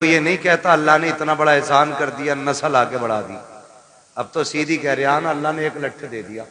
یہ نہیں کہتا اللہ نے اتنا بڑا احسان کر دیا نسل آگے بڑھا دی. اب تو سیدھی کہہ رہے ہیں نا اللہ نے ایک لٹھ دے دیا.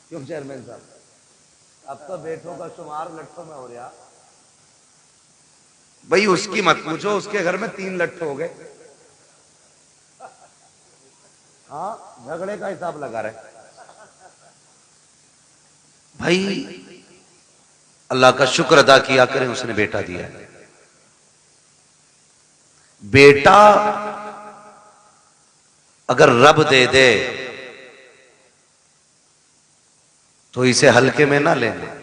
کیوں چیئرمین صاحب اب تو بیٹوں کا شمار لٹھوں میں ہو رہا. بھائی اس کی مت پوچھو، اس کے گھر میں 3 لٹھ ہو گئے. ہاں جھگڑے کا حساب لگا رہے. بھائی اللہ کا شکر ادا کیا کریں، اس نے بیٹا دیا. بیٹا اگر رب دے دے تو اسے ہلکے میں نہ لینا،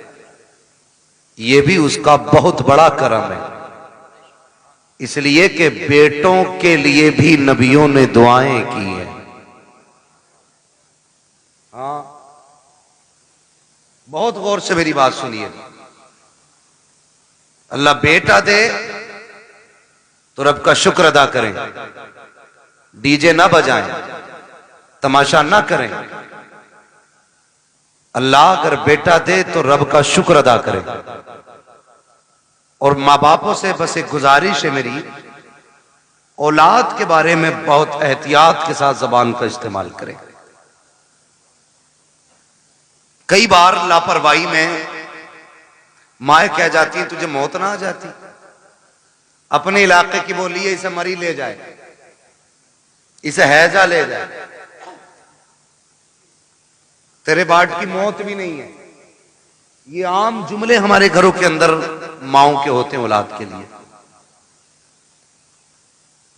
یہ بھی اس کا بہت بڑا کرم ہے. اس لیے کہ بیٹوں کے لیے بھی نبیوں نے دعائیں کی ہیں. ہاں بہت غور سے میری بات سنیے. اللہ بیٹا دے تو رب کا شکر ادا کریں، ڈی جے نہ بجائیں، تماشا نہ کریں. اللہ اگر بیٹا دے تو رب کا شکر ادا کریں. اور ماں باپوں سے بس ایک گزارش ہے میری، اولاد کے بارے میں بہت احتیاط کے ساتھ زبان کا استعمال کریں. کئی بار لاپرواہی میں مائیں کہہ جاتی ہیں تجھے موت نہ آ جاتی. اپنے علاقے کی بولی ہے اسے مری لے جائے، اسے ہیضہ لے جائے، تیرے باٹ کی موت بھی نہیں ہے. یہ عام جملے ہمارے گھروں کے اندر ماؤں کے ہوتے ہیں اولاد کے لیے.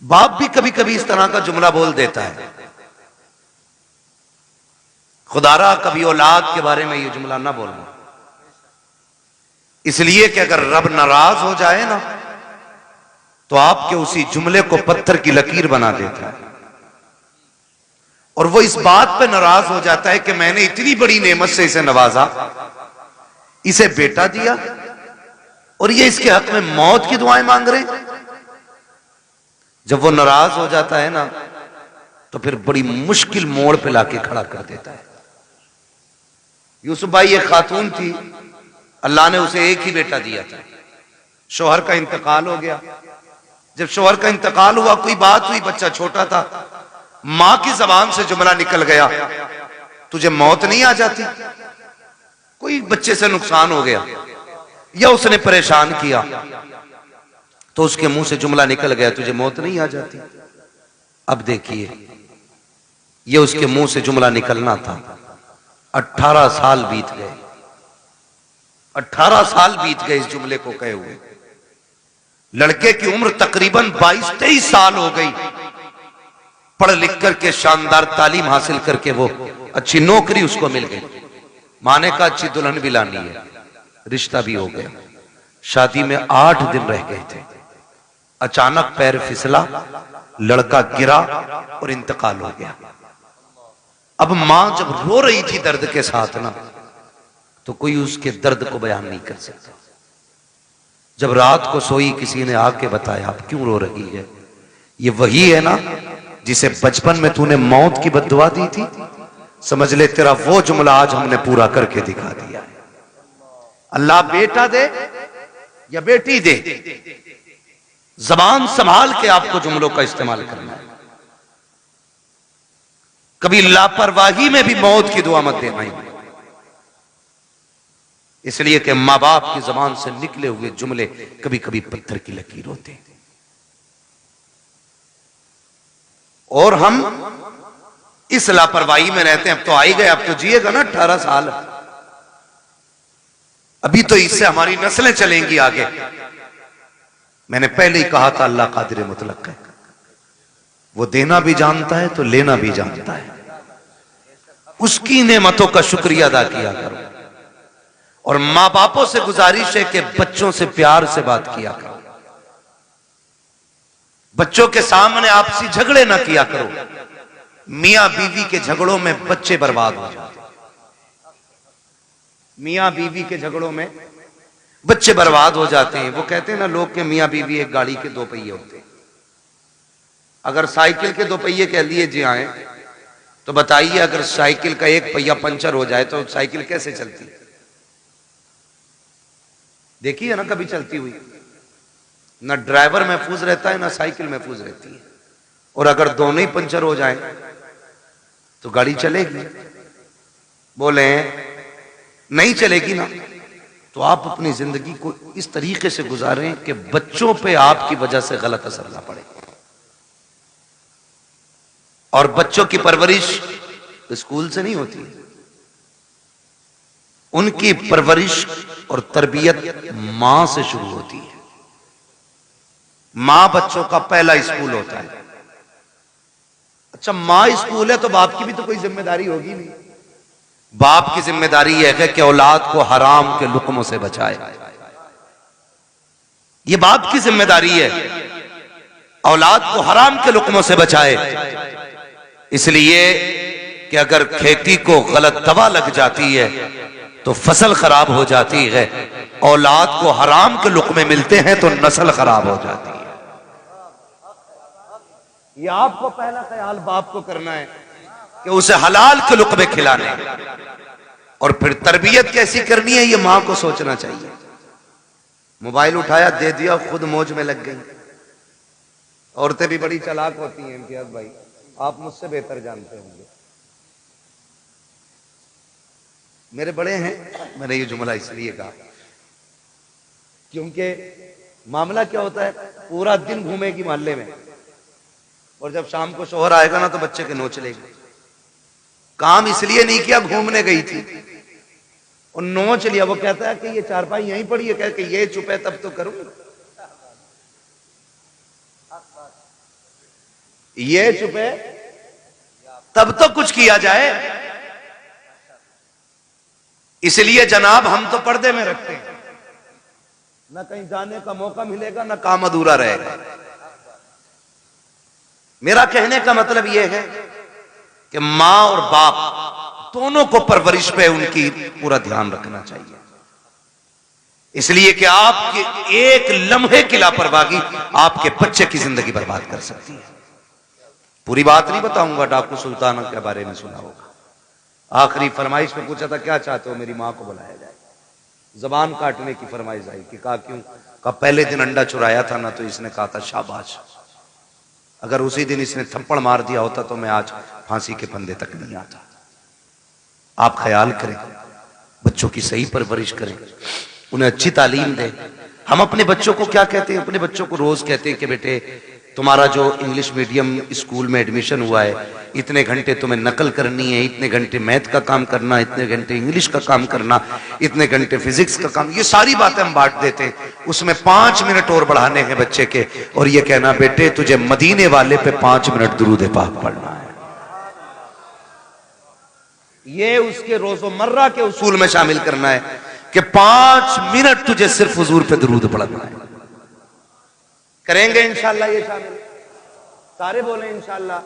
باپ بھی کبھی کبھی اس طرح کا جملہ بول دیتا ہے. خدا را کبھی اولاد کے بارے میں یہ جملہ نہ بولنا، اس لیے کہ اگر رب ناراض ہو جائے نا تو آپ کے اسی جملے کو پتھر کی لکیر بنا دیتا ہے. اور وہ اس بات پہ ناراض ہو جاتا ہے کہ میں نے اتنی بڑی نعمت سے اسے نوازا، اسے بیٹا دیا، اور یہ اس کے حق میں موت کی دعائیں مانگ رہے ہیں. جب وہ ناراض ہو جاتا ہے نا تو پھر بڑی مشکل موڑ پہ لا کے کھڑا کر دیتا ہے. یوسف بھائی ایک خاتون تھی، اللہ نے اسے ایک ہی بیٹا دیا تھا. شوہر کا انتقال ہو گیا. جب شوہر کا انتقال ہوا کوئی بات ہوئی، بچہ چھوٹا تھا، ماں کی زبان سے جملہ نکل گیا تجھے موت نہیں آ جاتی. کوئی بچے سے نقصان ہو گیا یا اس نے پریشان کیا تو اس کے منہ سے جملہ نکل گیا تجھے موت نہیں آ جاتی. اب دیکھیے یہ اس کے منہ سے جملہ نکلنا تھا. 18 سال بیت گئے، 18 سال بیت گئے اس جملے کو کہے ہوئے. لڑکے کی عمر تقریباً 22-23 سال ہو گئی. پڑھ لکھ کر کے شاندار تعلیم حاصل کر کے وہ اچھی نوکری اس کو مل گئی. ماں نے کہا اچھی دلہن بھی لانی ہے. رشتہ بھی ہو گیا. شادی میں 8 دن رہ گئے تھے. اچانک پیر پھسلا، لڑکا گرا اور انتقال ہو گیا. اب ماں جب رو رہی تھی درد کے ساتھ نا تو کوئی اس کے درد کو بیان نہیں کر سکتا. جب رات کو سوئی کسی نے آ کے بتایا اب کیوں رو رہی ہے؟ یہ وہی ہے نا جسے بچپن میں تو نے موت کی بد دعا دی تھی، سمجھ لے تیرا وہ جملہ آج ہم نے پورا کر کے دکھا دیا ہے. اللہ بیٹا دے یا بیٹی دے، زبان سنبھال کے آپ کو جملوں کا استعمال کرنا ہے. کبھی لاپرواہی میں بھی موت کی دعا مت دینا. اس لیے کہ ماں باپ کی زبان سے نکلے ہوئے جملے کبھی کبھی پتھر کی لکیر ہوتے ہیں. اور ہم اس لاپرواہی میں رہتے ہیں. اب تو آئی گئے، اب تو جیے گا نا 18 سال، ابھی تو اس سے ہماری نسلیں چلیں گی آگے. میں نے پہلے ہی کہا تھا اللہ قادر مطلق ہے، وہ دینا بھی جانتا ہے تو لینا بھی جانتا ہے. اس کی نعمتوں کا شکریہ ادا کیا کرو. اور ماں باپوں سے گزارش ہے کہ بچوں سے پیار سے بات کیا کرو. بچوں کے سامنے آپسی جھگڑے نہ کیا کرو. میاں بیوی کے جھگڑوں میں بچے برباد ہو جاتے ہیں. میاں بیوی کے جھگڑوں میں بچے برباد ہو جاتے ہیں. وہ کہتے ہیں نا لوگ کہ میاں بیوی ایک گاڑی کے 2 پہیے ہوتے ہیں. اگر سائیکل کے 2 پہیے کہہ لیے جی آئیں تو بتائیے اگر سائیکل کا ایک پہیہ پنچر ہو جائے تو سائیکل کیسے چلتی؟ دیکھیے نا کبھی چلتی ہوئی. نہ ڈرائیور محفوظ رہتا ہے نہ سائیکل محفوظ رہتی ہے، اور اگر دونوں ہی پنچر ہو جائیں تو گاڑی چلے گی؟ بولیں نہیں چلے گی نا۔ تو آپ اپنی زندگی کو اس طریقے سے گزاریں کہ بچوں پہ آپ کی وجہ سے غلط اثر نہ پڑے، اور بچوں کی پرورش اسکول سے نہیں ہوتی، ان کی پرورش اور تربیت ماں سے شروع ہوتی ہے۔ ماں بچوں کا پہلا اسکول ہوتا ہے۔ اچھا ماں اسکول ہے تو باپ کی بھی تو کوئی ذمہ داری ہوگی نہیں۔ باپ کی ذمہ داری یہ ہے کہ اولاد کو حرام کے لقموں سے بچائے، یہ باپ کی ذمہ داری ہے، اولاد کو حرام کے لقموں سے بچائے۔ اس لیے کہ اگر کھیتی کو غلط دوا لگ جاتی ہے تو فصل خراب ہو جاتی ہے، اولاد کو حرام کے لقمے ملتے ہیں تو نسل خراب ہو جاتی ہے۔ یہ آپ کو پہلا خیال باپ کو کرنا ہے کہ اسے حلال کے لقمے کھلانے، اور پھر تربیت کیسی کرنی ہے یہ ماں کو سوچنا چاہیے۔ موبائل اٹھایا دے دیا، خود موج میں لگ گئی۔ عورتیں بھی بڑی چالاک ہوتی ہیں امتیاز بھائی، آپ مجھ سے بہتر جانتے ہوں گے، میرے بڑے ہیں، میں نے یہ جملہ اس لیے کہا کیونکہ معاملہ کیا ہوتا ہے، پورا دن گھومے گی محلے میں، اور جب شام کو شوہر آئے گا نا تو بچے کے نوچ لے گی۔ کام اس لیے نہیں کیا، گھومنے گئی تھی اور نوچ لیا۔ وہ کہتا ہے کہ یہ چارپائی یہیں پڑی ہے، کہ یہ چپ ہے تب تو کروں، یہ چپ ہے تب تو کچھ کیا جائے۔ اس لیے جناب ہم تو پردے میں رکھتے ہیں، نہ کہیں جانے کا موقع ملے گا نہ کام ادھورا رہے گا۔ میرا کہنے کا مطلب یہ ہے کہ ماں اور باپ دونوں کو پرورش پہ ان کی پورا دھیان رکھنا چاہیے، اس لیے کہ آپ کے ایک لمحے کی لاپرواہی آپ کے بچے کی زندگی برباد کر سکتی ہے۔ پوری بات نہیں بتاؤں گا، ڈاکو سلطانہ کے بارے میں سنا ہوگا۔ آخری فرمائش میں پوچھا تھا کیا چاہتے ہو، میری ماں کو بلایا جائے، زبان کاٹنے کی فرمائش آئی کہ کہا کیوں، کہا پہلے دن انڈا چرایا تھا نا تو اس نے کہا تھا شاباش، اگر اسی دن اس نے تھپڑ مار دیا ہوتا تو میں آج پھانسی کے پھندے تک نہیں آتا۔ آپ خیال کریں، بچوں کی صحیح پرورش کریں، انہیں اچھی تعلیم دیں۔ ہم اپنے بچوں کو کیا کہتے ہیں، اپنے بچوں کو روز کہتے ہیں کہ بیٹے تمہارا جو انگلش میڈیم اسکول میں ایڈمیشن ہوا ہے، اتنے گھنٹے تمہیں نقل کرنی ہے، اتنے گھنٹے میتھ کا کام کرنا، اتنے گھنٹے انگلش کا کام کرنا، اتنے گھنٹے فزکس کا کام، یہ ساری باتیں ہم بانٹ دیتے ہیں۔ اس میں 5 منٹ اور بڑھانے ہیں بچے کے، اور یہ کہنا بیٹے تجھے مدینے والے پہ 5 منٹ درود پاک پڑھنا ہے۔ یہ اس کے روزمرہ کے اصول میں شامل کرنا ہے کہ 5 منٹ تجھے صرف حضور پہ درود پڑھنا ہے۔ کریں گے انشاءاللہ یہ شامل؟ سارے بولیں انشاءاللہ۔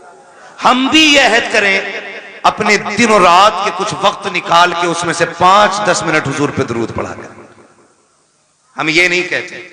ہم بھی یہ عہد کریں اپنے دن اور رات کے کچھ وقت نکال کے اس میں سے 5-10 منٹ حضور پہ درود پڑھا کر۔ ہم یہ نہیں کہتے،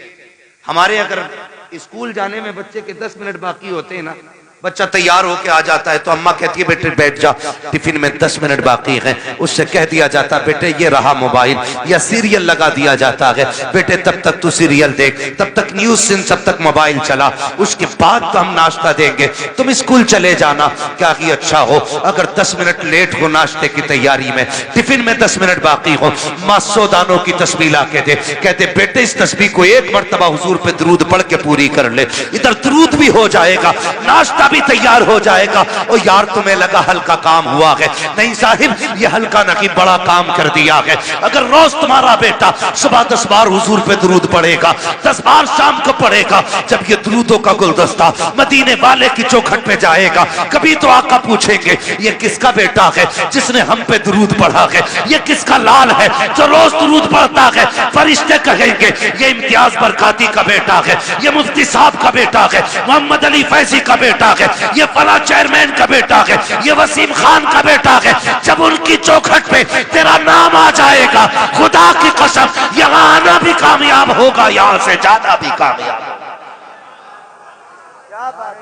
ہمارے اگر اسکول جانے میں بچے کے 10 منٹ باقی ہوتے ہیں نا، بچہ تیار ہو کے آ جاتا ہے تو اماں کہتی ہے بیٹے بیٹھ جا، ٹفن میں 10 منٹ باقی ہیں، اس سے کہہ دیا جاتا بیٹے یہ رہا موبائل، یا سیریل لگا دیا جاتا ہے، بیٹے تب تک تو سیریل دیکھ، تب تک نیوز سن، تب تک موبائل چلا، اس کے بعد تو ہم ناشتہ دیں گے، تم اسکول چلے جانا۔ کیا ہی اچھا ہو اگر 10 منٹ لیٹ ہو ناشتے کی تیاری میں، ٹفن میں 10 منٹ باقی ہو، ماں 100 دانوں کی تسبیح لا کے دے، کہتے بیٹے اس تسبیح کو ایک مرتبہ حضور پہ درود پڑھ کے پوری کر لے، ادھر درود بھی ہو جائے گا، ناشتہ بھی تیار ہو جائے گا۔ اور یار تمہیں لگا ہلکا کام ہوا ہے، نہیں صاحب یہ ہلکا نہیں بڑا کام کر دیا ہے۔ اگر روز تمہارا بیٹا صبح 10 بار حضور پہ درود پڑھے گا، 10 بار شام کو پڑھے گا، جب یہ درودوں کا گلدستہ مدینے والے کی چوکھٹ پہ جائے گا، کبھی تو آقا پوچھیں گے یہ کس کا بیٹا ہے جس نے ہم پہ درود پڑھا ہے، یہ کس کا لال ہے جو روز درود پڑھتا ہے۔ فرشتے کہیں گے یہ امتیاز برکاتی کا بیٹا ہے، یہ مفتی صاحب کا بیٹا ہے، محمد علی فیضی کا بیٹا ہے، یہ فلاں چیئرمین کا بیٹا ہے، یہ وسیم خان کا بیٹا ہے۔ جب ان کی چوکھٹ پہ تیرا نام آ جائے گا، خدا کی قسم یہاں آنا بھی کامیاب ہوگا، یہاں سے جانا بھی کامیاب ہوگا۔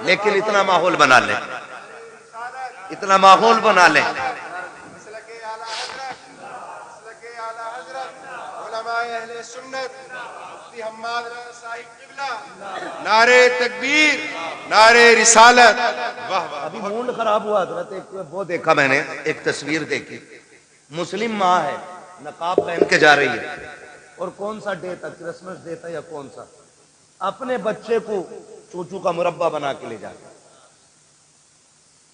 لیکن اتنا ماحول بنا لیں، اتنا ماحول بنا لیں، علماء اہل سنت مفتی حماد رضا صاحب قبلہ نعرے تکبیر، نعرے رسالت. واہ واہ. ابھی موڈ خراب ہوا حضرت، ایک وہ دیکھا میں نے، ایک تصویر دیکھی، مسلم ماں ہے، نقاب پہن کے جا رہی ہے، اور کون سا ڈے تھا، کرسمس ڈے تھا یا کون سا، اپنے بچے کو چوچو کا مربع بنا کے لے جاتا.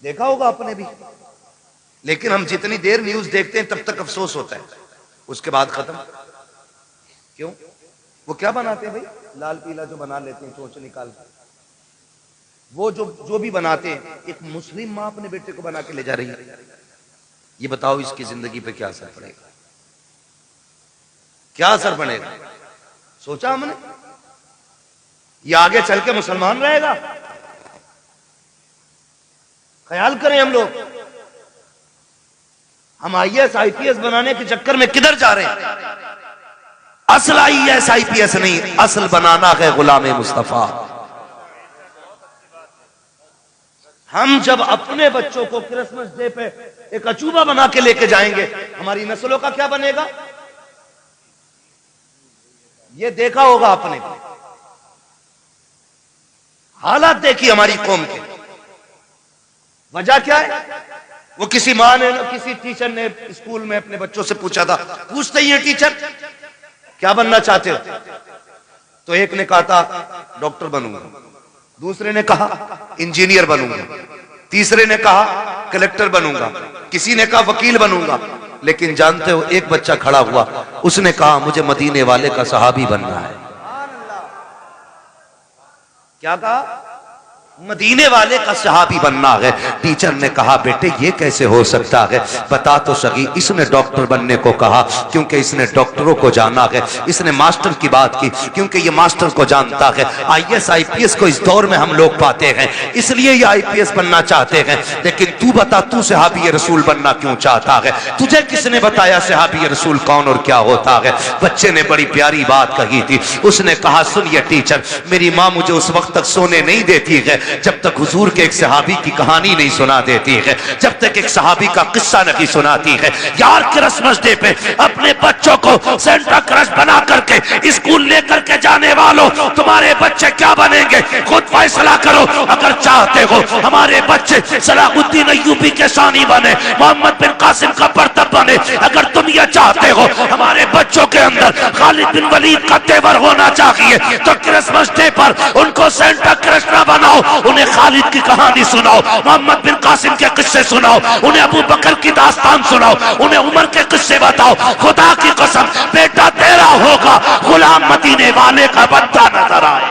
دیکھا ہوگا آپ نے بھی. لیکن ہم جتنی دیر نیوز دیکھتے ہیں تب تک افسوس ہوتا ہے، اس کے بعد ختم. کیوں؟ وہ کیا بناتے ہیں بھائی؟ لال پیلا جو بنا لیتے ہیں چونچ نکال کے، وہ جو بھی بناتے ہیں، ایک مسلم ماں اپنے بیٹے کو بنا کے لے جا رہی ہے. یہ بتاؤ اس کی زندگی پہ کیا اثر پڑے گا؟ کیا اثر پڑے گا؟ سوچا ہم نے؟ یہ آگے چل کے مسلمان رہے گا؟ خیال کریں ہم لوگ. ہم I S I P S بنانے کے چکر میں کدھر جا رہے ہیں؟ اصل I S I P S نہیں، اصل بنانا ہے غلام مصطفیٰ. ہم جب اپنے بچوں کو کرسمس ڈے پہ ایک اچوبہ بنا کے لے کے جائیں گے، ہماری نسلوں کا کیا بنے گا؟ یہ دیکھا ہوگا آپ نے، حالات دیکھی ہماری قوم کے. وجہ کیا ہے؟ وہ کسی ماں نے، کسی ٹیچر نے اسکول میں اپنے بچوں سے پوچھا تھا، پوچھتے ہی ہیں ٹیچر کیا بننا چاہتے ہو؟ تو ایک نے کہا تھا ڈاکٹر بنوں گا، دوسرے نے کہا انجینئر بنوں گا، تیسرے نے کہا کلیکٹر بنوں گا، کسی نے کہا وکیل بنوں گا. لیکن جانتے ہو ایک بچہ کھڑا ہوا، اس نے کہا مجھے مدینے والے کا صحابی بننا ہے. کیا کہا؟ مدینے والے کا صحابی بننا ہے. ٹیچر نے کہا بیٹے یہ کیسے ہو سکتا ہے، بتا تو سکی. اس نے ڈاکٹر بننے کو کہا کیونکہ اس نے ڈاکٹروں کو جانا ہے. اس نے ماسٹر کی بات کی کیونکہ یہ ماسٹر کو جانتا ہے. I S I P S کو اس دور میں ہم لوگ پاتے ہیں، اس لیے یہ آئی پی ایس بننا چاہتے ہیں. لیکن تو بتا تو صحابی رسول بننا کیوں چاہتا ہے؟ تجھے کس نے بتایا صحابی رسول کون اور کیا ہوتا ہے؟ بچے نے بڑی پیاری بات کہی تھی. اس نے کہا سنیے ٹیچر، میری ماں مجھے اس وقت تک سونے نہیں دیتی ہے جب تک حضور کے ایک صحابی کی کہانی نہیں سنا دیتی ہے، جب تک ایک صحابی کا قصہ نہیں سناتی ہے. یار کرسمس ڈے پہ اپنے بچوں کو سینٹا کرش بنا کر کے اسکول لے کر کے جانے والوں، تمہارے بچے کیا بنیں گے خود فیصلہ کرو. اگر چاہتے ہو ہمارے بچے صلاح الدین ایوبی کے ثانی بنے، محمد بن قاسم کا پرتب بنے، اگر تم یہ چاہتے ہو ہمارے بچوں کے اندر خالد بن ولید کا تیور ہونا چاہیے، تو کرسمس ڈے پر ان کو سینٹا کرش نہ بناؤ، انہیں خالد کی کہانی سناؤ، محمد بن قاسم کے قصے سناؤ، انہیں ابو بکر کی داستان سناؤ، انہیں عمر کے قصے بتاؤ. خدا کی قسم بیٹا تیرا ہوگا غلام مدینے والے کا بندہ نظر آئے.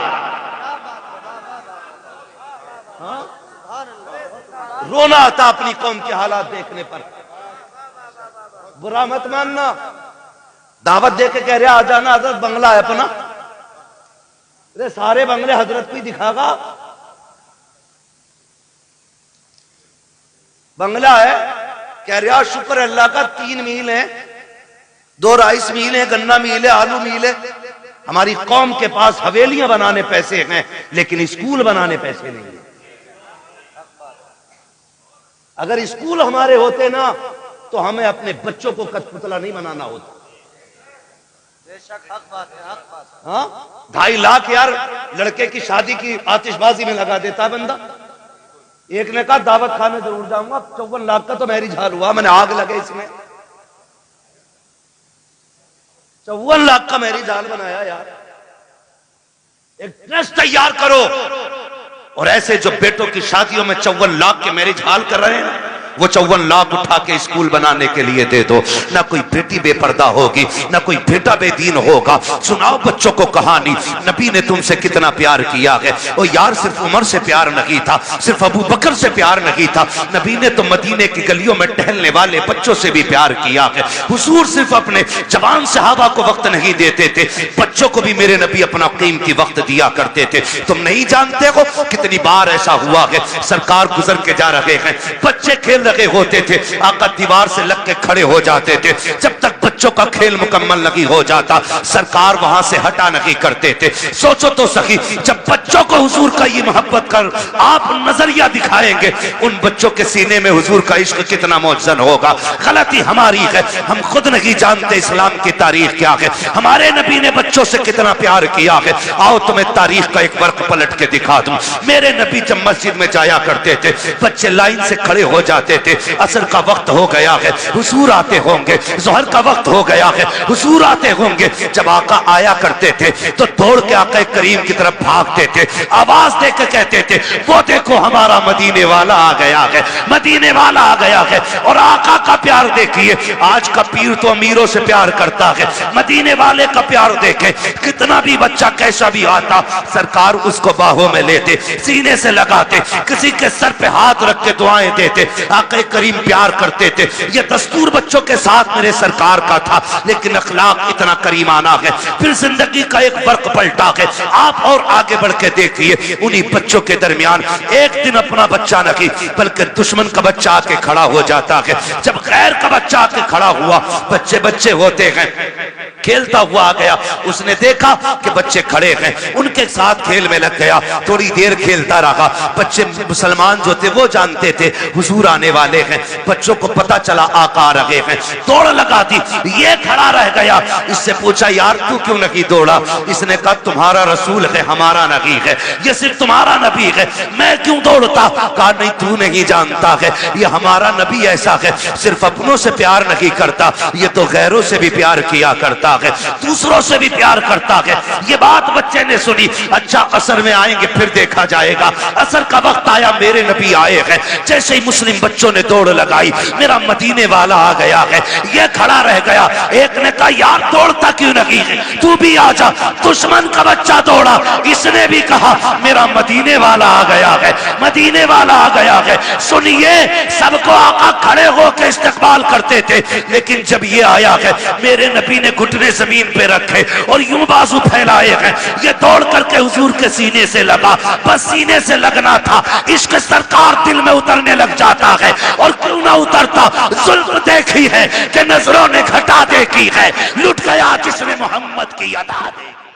رونا آتا اپنی قوم کے حالات دیکھنے پر. برا مت ماننا. دعوت دے کے کہہ رہے آ جانا حضرت بنگلہ ہے اپنا. سارے بنگلے حضرت کو ہی دکھا گا. بنگلہ ہے، کہہ رہا شکر اللہ کا 3 میل ہے، 2 رائس میل ہے، گنا میل ہے، آلو میل ہے. ہماری قوم کے پاس حویلیاں بنانے پیسے ہیں لیکن اسکول بنانے پیسے نہیں ہیں. اگر اسکول ہمارے ہوتے نا تو ہمیں اپنے بچوں کو کٹھ پتلا نہیں بنانا ہوتا. ہاں 2.5 لاکھ یار لڑکے کی شادی کی آتش بازی میں لگا دیتا ہے بندہ. ایک نے کہا دعوت کھانے ضرور جاؤں گا، 54 لاکھ کا تو میری جھال ہوا، میں نے آگ لگے اس میں. 54 لاکھ کا میری جھال بنایا یار. ایک ٹرسٹ تیار کرو اور ایسے جو بیٹوں کی شادیوں میں 54 لاکھ کے میرج ہال کر رہے ہیں وہ 54 لاکھ اٹھا کے اسکول بنانے کے لیے دے دو. نہ کوئی بیٹی بے پردہ ہوگی، نہ کوئی بیٹا بے دین ہوگا. سناؤ بچوں کو کہانی نبی نے تم سے کتنا پیار کیا ہے. اور یار صرف عمر سے پیار نہیں تھا، صرف ابو بکر سے پیار نہیں تھا، نبی نے تو مدینے کی گلیوں میں ٹہلنے والے بچوں سے بھی پیار کیا ہے. حضور صرف اپنے جوان صحابہ کو وقت نہیں دیتے تھے، بچوں کو بھی میرے نبی اپنا قیمتی وقت دیا کرتے تھے. تم نہیں جانتے ہو کتنی بار ایسا ہوا ہے سرکار گزر کے جا رہے ہیں، بچے کھیل کھیل رہے ہوتے تھے آقا دیوار سے لگ کے کھڑے ہو جاتے تھے، جب تک بچوں کا کھیل مکمل نہیں ہو جاتا سرکار وہاں سے ہٹا نہیں کرتے تھے۔ سوچو تو سخی، جب بچوں کو حضور کا یہ محبت کر آپ نظریہ دکھائیں گے، ان بچوں کے سینے میں حضور کا عشق کتنا موجزن ہوگا۔ غلطی ہماری ہے، ہم خود نہیں جانتے اسلام کی تاریخ کیا ہے، ہمارے نبی نے بچوں سے کتنا پیار کیا ہے۔ آؤ تمہیں تاریخ کا ایک ورق پلٹ کے دکھا دوں۔ میرے نبی جب مسجد میں جایا کرتے تھے بچے لائن سے کھڑے ہو جاتے تھے، عصر کا وقت ہو گیا ہے حضور آتے ہوں گے، ظہر کا وقت ہو گیا ہے حضور آتے ہوں گے، جب آقا آیا کرتے تھے تو دوڑ کے آقا کریم کی طرف بھاگتے تھے، آواز دے کے کہتے تھے وہ دیکھو ہمارا مدینے والا آ گیا ہے، مدینے والا آ گیا ہے۔ اور آقا کا پیار دیکھیے، آج کا پیر تو امیروں سے پیار کرتا ہے، مدینے والے کا پیار دیکھیں، کتنا بھی بچہ کیسا بھی آتا سرکار اس کو باہوں میں لیتے، سینے سے لگاتے، کسی کے سر پہ ہاتھ رکھ کے دعائیں دیتے۔ آقا کریم پیار کرتے تھے، یہ دستور بچوں کے ساتھ میرے سرکار کا تھا، لیکن اخلاق اتنا کریمانہ ہے۔ پھر زندگی کا ایک فرق پلٹا ہے، آپ اور آگے بڑھ کے دیکھیے، انہی بچوں کے درمیان ایک دن اپنا بچہ نہیں بلکہ دشمن کا بچہ آ کے کھڑا ہو جاتا ہے۔ جب غیر کا بچہ آ کے کھڑا ہوا، بچے بچے ہوتے ہیں، کھیلتا ہوا آ گیا، اس نے دیکھا کہ بچے کھڑے ہیں، ان کے ساتھ کھیل میں لگ گیا، تھوڑی دیر کھیلتا رہا۔ بچے مسلمان جو تھے وہ جانتے تھے حضور آنے والے ہیں، بچوں کو پتا چلا آقا آ رہے ہیں، دوڑ لگا دی، یہ کھڑا رہ گیا۔ اس سے پوچھا یار تو کیوں نہیں دوڑا؟ اس نے کہا تمہارا رسول ہے ہمارا نبی ہے، یہ صرف تمہارا نبی ہے، میں کیوں دوڑتا؟ کہا نہیں تو نہیں جانتا ہے، یہ ہمارا نبی ایسا ہے، صرف اپنوں سے پیار نہیں کرتا، یہ تو غیروں سے بھی پیار کیا کرتا ہے، دوسروں سے بھی پیار کرتا ہے۔ یہ بات بچے نے سنی، اچھا عصر میں آئیں گے پھر دیکھا جائے گا۔ عصر کا وقت آیا، میرے نبی آئے ہیں، جیسے ہی مسلم بچوں نے دوڑ لگائی، میرا مدینے والا آ گیا ہے، یہ کھڑا رہ گیا۔ ایک نے کہا یار دوڑتا کیوں نہیں ہے، تو بھی آ جا۔ دشمن کا بچہ دوڑا، اس نے بھی کہا میرا مدینے والا آ گیا ہے، مدینے والا آ گیا ہے۔ سنیے، سب کو آقا کھڑے ہو کے استقبال کرتے تھے، لیکن جب یہ آیا ہے میرے نبی نے گھٹنے زمین پہ رکھے اور یوں بازو پھیلائے ہیں، یہ دوڑ کر کے حضور کے سینے سے لگا، بس سینے سے لگنا تھا، عشق سرکار دل میں اترنے لگ جاتا ہے، اور کیوں نہ اترتا؟ ظلم دیکھی ہے کہ نظروں نے گھٹا دیکھی ہے، لٹ گیا جس نے محمد کی ادا دیکھی۔